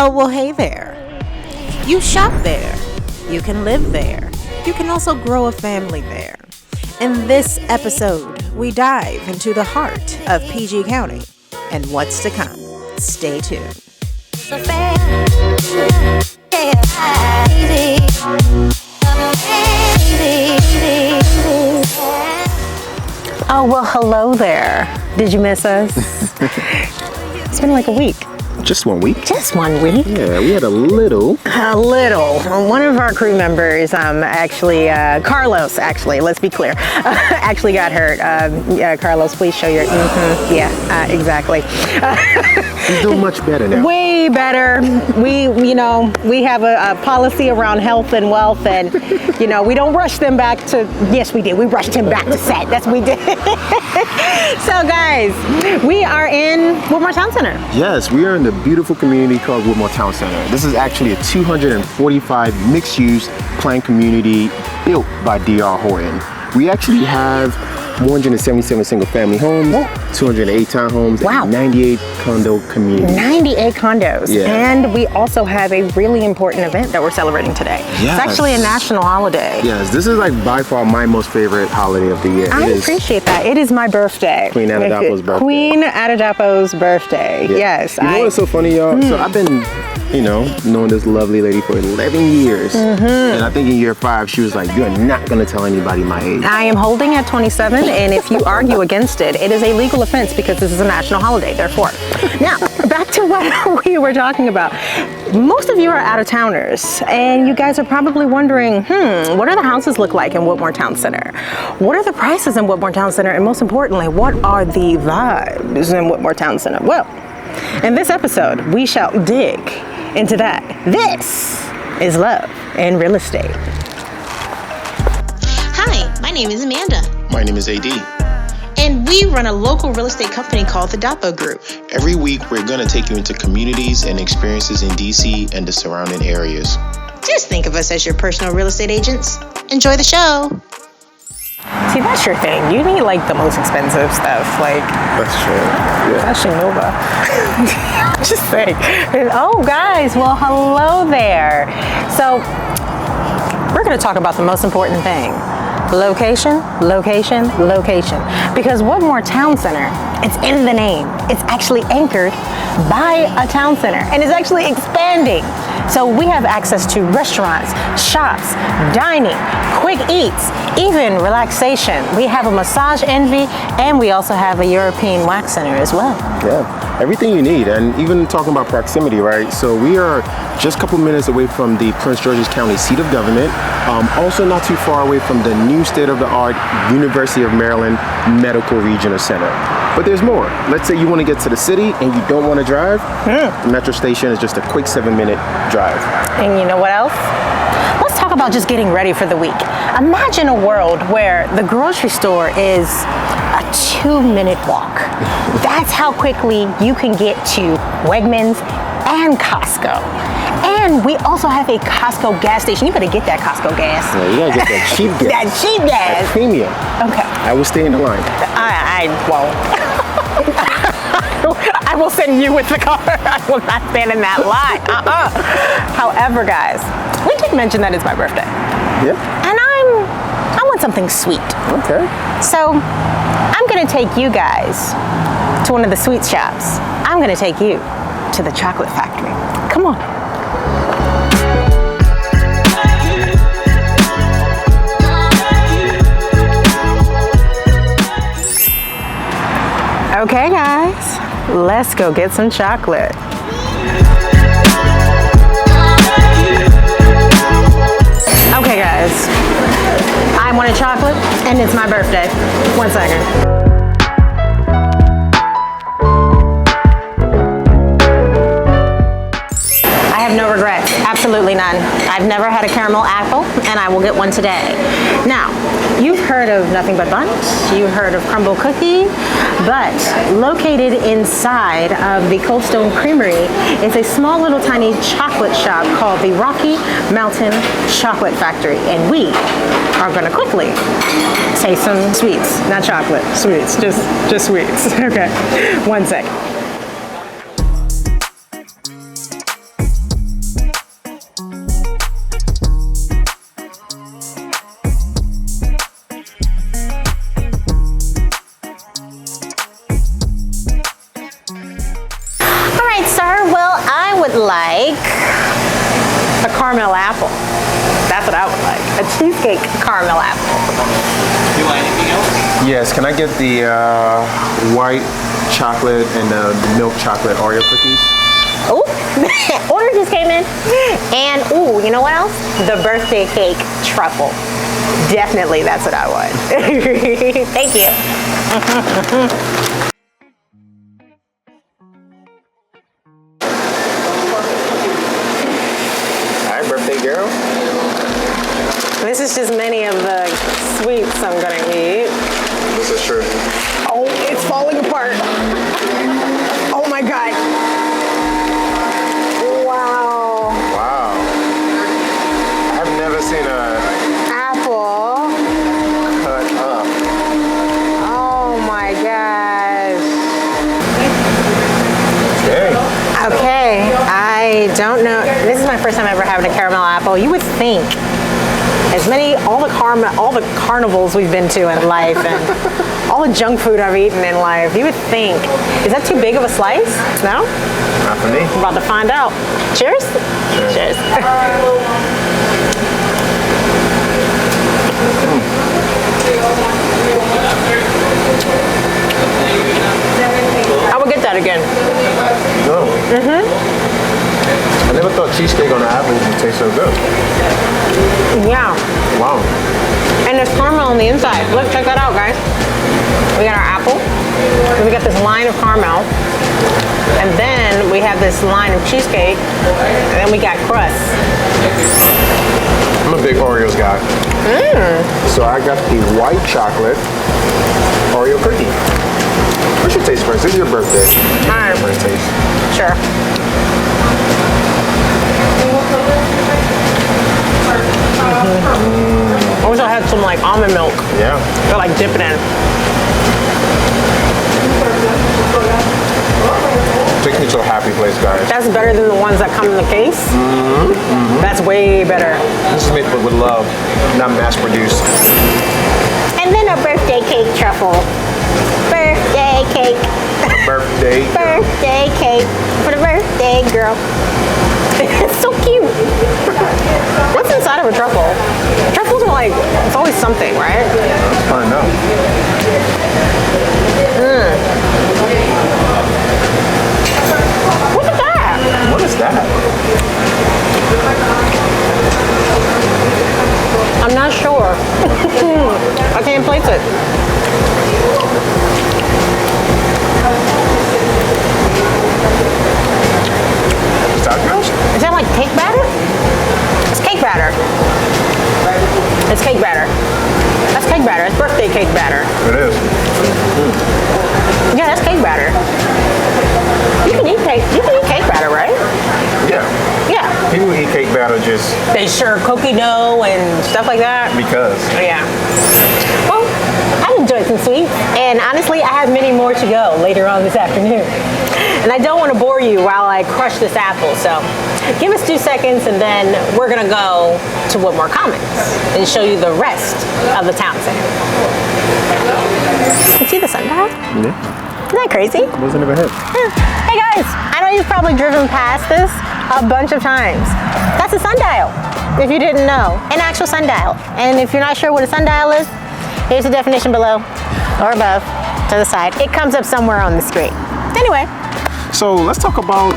Oh, well, hey there. You shop there. You can live there. You can also grow a family there. In this episode, we dive into the heart of PG County and what's to come. Stay tuned. Oh, well, hello there. Did you miss us? It's been like a week. Just 1 week? Just 1 week. Yeah, we had a little. One of our crew members, Carlos, let's be clear, actually got hurt. Carlos, please show your, exactly. He's doing much better now. Way better. We have a policy around health and wealth, and, we don't rush them back to, yes, we did. We rushed him back to set. That's what we did. So, guys, we are in Woodmore Town Center. Yes, we are in the beautiful community called Woodmore Town Center. This is actually a 245 mixed-use planned community built by D.R. Horton. We actually have 177 single-family homes, 208 townhomes, and 98 condo communities. 98 condos. Yeah. And we also have a really important event that we're celebrating today. Yes. It's actually a national holiday. Yes, this is like by far my most favorite holiday of the year. I appreciate that. It is my birthday. Queen Adadapo's birthday. Queen Adadapo's birthday. Yeah. Yes. You know what's so funny, y'all? So I've been, knowing this lovely lady for 11 years. And I think in year 5, she was like, you're not going to tell anybody my age. I am holding at 27, and if you argue against it, it is a legal offense because this is a national holiday, therefore. Now, back to what we were talking about. Most of you are out-of-towners, and you guys are probably wondering, what do the houses look like in Woodmore Town Center? What are the prices in Woodmore Town Center? And most importantly, what are the vibes in Woodmore Town Center? Well, in this episode, we shall dig into that. This is Love and Real Estate. Hi, my name is Amanda. My name is AD. And we run a local real estate company called the Dapo Group. Every week, we're going to take you into communities and experiences in DC and the surrounding areas. Just think of us as your personal real estate agents. Enjoy the show. See, that's your thing. You need like the most expensive stuff. Like, That's true. Yeah. Fashion Nova. Just saying. Oh, guys. Well, hello there. So, we're going to talk about the most important thing. Location, location, location. Because Woodmore Town Center, it's in the name. It's actually anchored by a town center, and it's actually expanding. So we have access to restaurants, shops, dining, quick eats, even relaxation. We have a massage envy, and we also have a European wax center as well. Yeah, everything you need. And even talking about proximity, right? So we are just a couple minutes away from the Prince George's County seat of government. Also not too far away from the new state-of-the-art University of Maryland Medical Regional Center. But there's more. Let's say you want to get to the city and you don't want to drive. The metro station is just a quick 7-minute drive. And you know what else? Let's talk about just getting ready for the week. Imagine a world where the grocery store is a 2-minute walk. That's how quickly you can get to Wegmans and Costco. And we also have a Costco gas station. You better get that Costco gas. Yeah, you gotta get that cheap gas. That cheap gas. That premium. Okay. I will stay in the line. I won't. I will send you with the car. I will not stand in that line. However, guys, we did mention that it's my birthday. Yeah. And I want something sweet. Okay. So I'm gonna take you guys to one of the sweet shops. I'm gonna take you to the chocolate factory. Come on. Okay, guys, let's go get some chocolate. Okay, guys, I wanted chocolate, and it's my birthday. 1 second. I have no regrets, absolutely none. I've never had a caramel apple, and I will get one today. Now, you've heard of Nothing But Buns, you've heard of Crumble Cookie, but located inside of the Cold Stone Creamery is a small little tiny chocolate shop called the Rocky Mountain Chocolate Factory, and we are gonna quickly taste some sweets, not chocolate, sweets, just sweets. Okay, 1 second. apple. That's what I would like. A cheesecake caramel apple. Do you want anything else? Yes, can I get the white chocolate and the milk chocolate Oreo cookies? Ooh, order just came in. And ooh, you know what else? The birthday cake truffle. Definitely, that's what I want. Thank you. Hi, birthday girl. This is just many of the sweets I'm gonna eat. This is true. Oh, it's falling apart. Oh my God. Wow. Wow. I've never seen a Apple. cut up. Oh my gosh. Okay. Okay, I don't know. This is my first time ever having a caramel apple. You would think all the carnivals we've been to in life and all the junk food I've eaten in life, you would think, is that too big of a slice? No? Not for me. We're about to find out. Cheers? Cheers. I would get that again. No. I never thought cheesecake on the apples would taste so good. Yeah. Wow. And there's caramel on the inside. Look, check that out, guys. We got our apple. And we got this line of caramel. And then we have this line of cheesecake. And then we got crust. I'm a big Oreos guy. So I got the white chocolate Oreo cookie. What should taste first? This is your birthday. All right. First taste. Sure. I wish I had some like almond milk. Yeah. Or like dip it in. Takes me to a happy place, guys. That's better than the ones that come in the case. That's way better. This is made with love, not mass produced. And then a birthday cake truffle. Birthday cake. Birthday. Birthday cake for the birthday girl. It's so cute. What's inside of a truffle? Truffles are like, it's always something, right? I know. What is that? What is that? I'm not sure. I can't place it. Is that good? Is that like cake batter? It's cake batter. It's cake batter. That's cake batter. It's birthday cake batter. It is. Yeah, that's cake batter. You can eat cake batter, right? Yeah. Yeah. People eat cake batter just They serve cookie dough and stuff like that. because. Yeah. Well, I enjoyed some sweets, and honestly, I have many more to go later on this afternoon. And I don't want to bore you while I crush this apple, so give us 2 seconds, and then we're gonna go to Woodmore Commons and show you the rest of the town center. You see the sundial? Yeah. Isn't that crazy? Wasn't ever hit. Hey guys, I know you've probably driven past this a bunch of times. That's a sundial, if you didn't know, an actual sundial. And if you're not sure what a sundial is, here's the definition below or above to the side. It comes up somewhere on the screen. Anyway. So let's talk about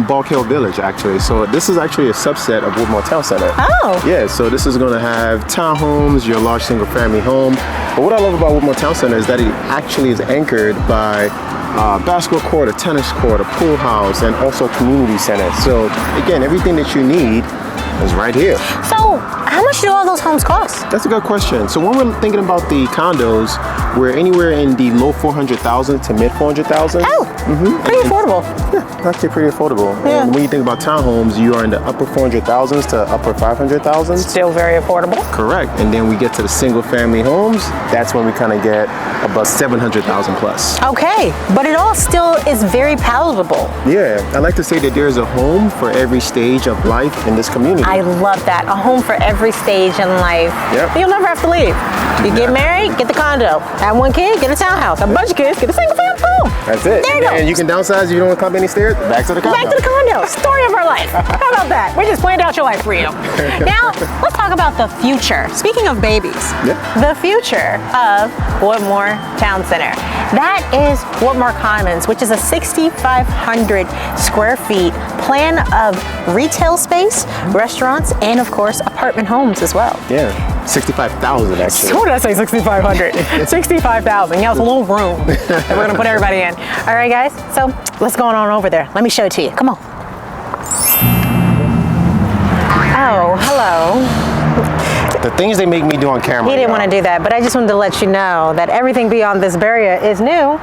Balk Hill Village, actually. So this is actually a subset of Woodmore Town Center. Oh. Yeah, so this is going to have townhomes, your large single family home. But what I love about Woodmore Town Center is that it actually is anchored by basketball court, a tennis court, a pool house, and also community center. So again, everything that you need is right here. So how much do all those homes cost? That's a good question. So when we're thinking about the condos, we're anywhere in the low 400,000 to mid 400,000. Oh, pretty affordable. Yeah, actually pretty affordable. Yeah. And when you think about townhomes, you are in the upper 400,000s to upper 500,000s. Still very affordable. Correct. And then we get to the single family homes. That's when we kind of get about 700,000 plus. Okay, but it all still is very palatable. Yeah, I like to say that there's a home for every stage of life in this community. I love that. A home for every stage in life. Yep. You'll never have to leave. You get married, get the condo. Have one kid, get a townhouse. A bunch of kids, get a single family home. That's it. There you And you can downsize if you don't want to climb any stairs. Back to the condo. Back to the condo. Story of our life. How about that? We just planned out your life for you. Now, let's talk about the future. Speaking of babies, the future of Woodmore Town Center. That is Woodmore Commons, which is a 6,500 square feet plan of retail space, restaurants, and of course, apartment homes as well. Yeah, 65,000 actually. What did I say, 6,500? 65,000. Yeah, it's a little room that we're gonna put everybody in. All right, guys, so let's go on over there. Let me show it to you. Come on. Oh, hello. The things they make me do on camera. He didn't want to do that, but I just wanted to let you know that everything beyond this barrier is new.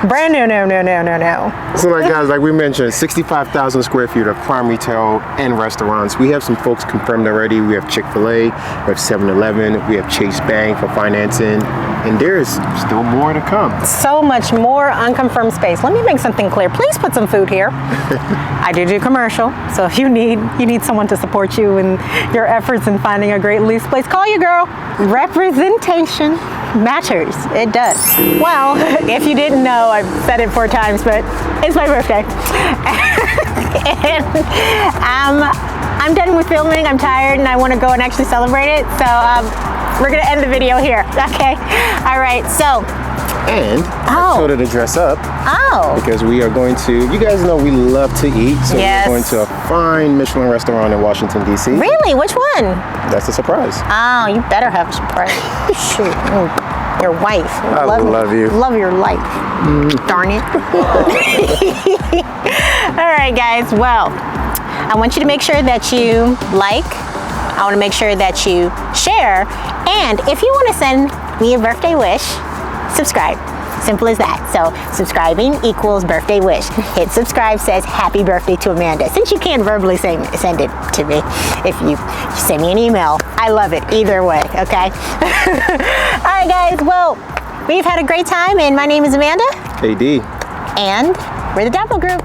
Brand new, no. So like guys, like we mentioned, 65,000 square feet of prime retail and restaurants. We have some folks confirmed already. We have Chick-fil-A, we have 7-Eleven, we have Chase Bank for financing, and there's still more to come. So much more unconfirmed space. Let me make something clear. Please put some food here. I do commercial, so if you need someone to support you in your efforts in finding a great lease place, call your girl. Representation matters. It does. Well, if you didn't know, I've said it 4 times, but it's my birthday. And I'm done with filming. I'm tired and I want to go and actually celebrate it. So we're going to end the video here. Okay. All right. So. And I told her to dress up. Because we are going to, you guys know we love to eat. So we're going to a fine Michelin restaurant in Washington, D.C. Really? Which one? That's a surprise. Oh, you better have a surprise. Shoot. Your wife. I love you. Love your life. Darn it. All right, guys. Well, I want you to make sure that you like. I want to make sure that you share. And if you want to send me a birthday wish, subscribe. Simple as that. So subscribing equals birthday wish. Hit subscribe says happy birthday to Amanda. Since you can't verbally send it to me, if you send me an email, I love it either way, okay? All right, guys. Well, we've had a great time, and my name is Amanda. AD. And we're the Dapple Group.